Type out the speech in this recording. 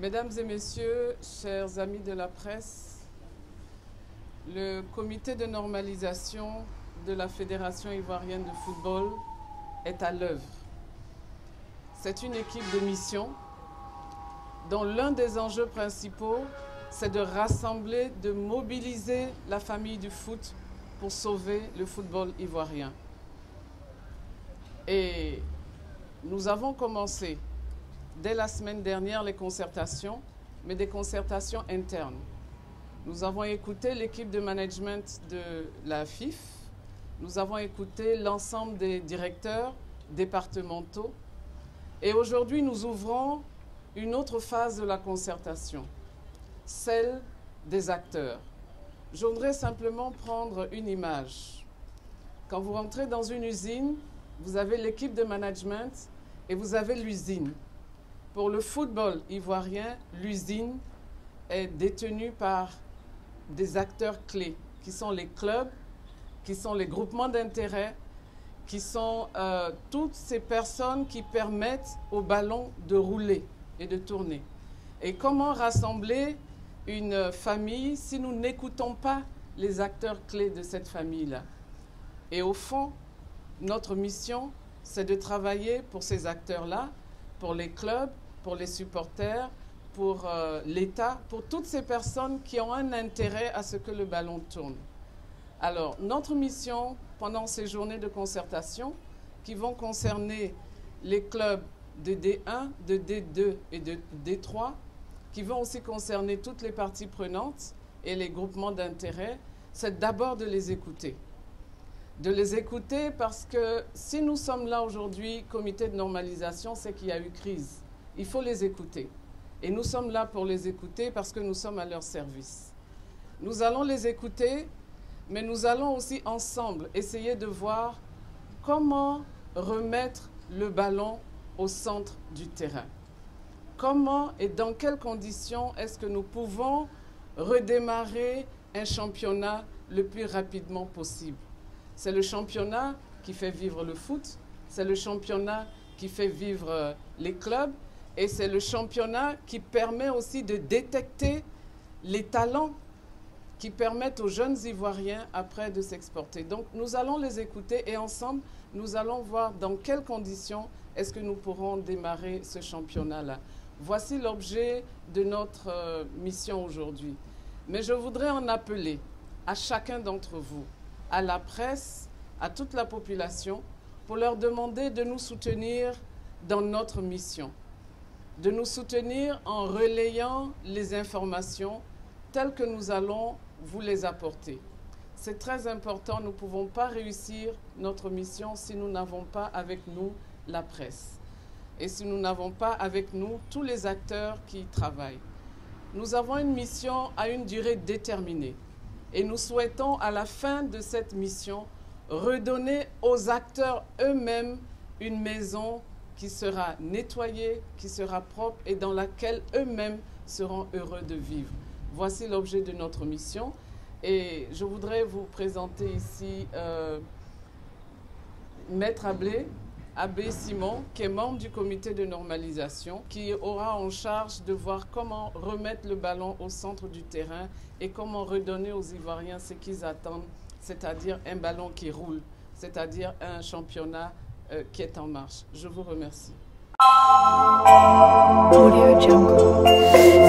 Mesdames et messieurs, chers amis de la presse, le comité de normalisation de la Fédération ivoirienne de football est à l'œuvre. C'est une équipe de mission dont l'un des enjeux principaux, c'est de rassembler, de mobiliser la famille du foot pour sauver le football ivoirien. Et nous avons commencé dès la semaine dernière les concertations, mais des concertations internes. Nous avons écouté l'équipe de management de la FIF, nous avons écouté l'ensemble des directeurs départementaux et aujourd'hui nous ouvrons une autre phase de la concertation, celle des acteurs. Je voudrais simplement prendre une image. Quand vous rentrez dans une usine, vous avez l'équipe de management et vous avez l'usine. Pour le football ivoirien, l'usine est détenue par des acteurs clés, qui sont les clubs, qui sont les groupements d'intérêt, qui sont toutes ces personnes qui permettent au ballon de rouler et de tourner. Et comment rassembler une famille si nous n'écoutons pas les acteurs clés de cette famille-là? Et au fond, notre mission, c'est de travailler pour ces acteurs-là, pour les clubs, pour les supporters, pour l'État, pour toutes ces personnes qui ont un intérêt à ce que le ballon tourne. Alors, notre mission pendant ces journées de concertation, qui vont concerner les clubs de D1, de D2 et de D3, qui vont aussi concerner toutes les parties prenantes et les groupements d'intérêt, c'est d'abord de les écouter. De les écouter parce que si nous sommes là aujourd'hui, comité de normalisation, c'est qu'il y a eu crise. Il faut les écouter. Et nous sommes là pour les écouter parce que nous sommes à leur service. Nous allons les écouter, mais nous allons aussi ensemble essayer de voir comment remettre le ballon au centre du terrain. Comment et dans quelles conditions est-ce que nous pouvons redémarrer un championnat le plus rapidement possible? C'est le championnat qui fait vivre le foot, c'est le championnat qui fait vivre les clubs et c'est le championnat qui permet aussi de détecter les talents qui permettent aux jeunes Ivoiriens après de s'exporter. Donc nous allons les écouter et ensemble, nous allons voir dans quelles conditions est-ce que nous pourrons démarrer ce championnat-là. Voici l'objet de notre mission aujourd'hui. Mais je voudrais en appeler à chacun d'entre vous, à la presse, à toute la population, pour leur demander de nous soutenir dans notre mission, de nous soutenir en relayant les informations telles que nous allons vous les apporter. C'est très important, nous ne pouvons pas réussir notre mission si nous n'avons pas avec nous la presse et si nous n'avons pas avec nous tous les acteurs qui y travaillent. Nous avons une mission à une durée déterminée et nous souhaitons à la fin de cette mission redonner aux acteurs eux-mêmes une maison qui sera nettoyée, qui sera propre et dans laquelle eux-mêmes seront heureux de vivre. Voici l'objet de notre mission et je voudrais vous présenter ici Maître Abbé Simon, qui est membre du comité de normalisation, qui aura en charge de voir comment remettre le ballon au centre du terrain et comment redonner aux Ivoiriens ce qu'ils attendent, c'est-à-dire un ballon qui roule, c'est-à-dire un championnat qui est en marche. Je vous remercie. Audio Jungle.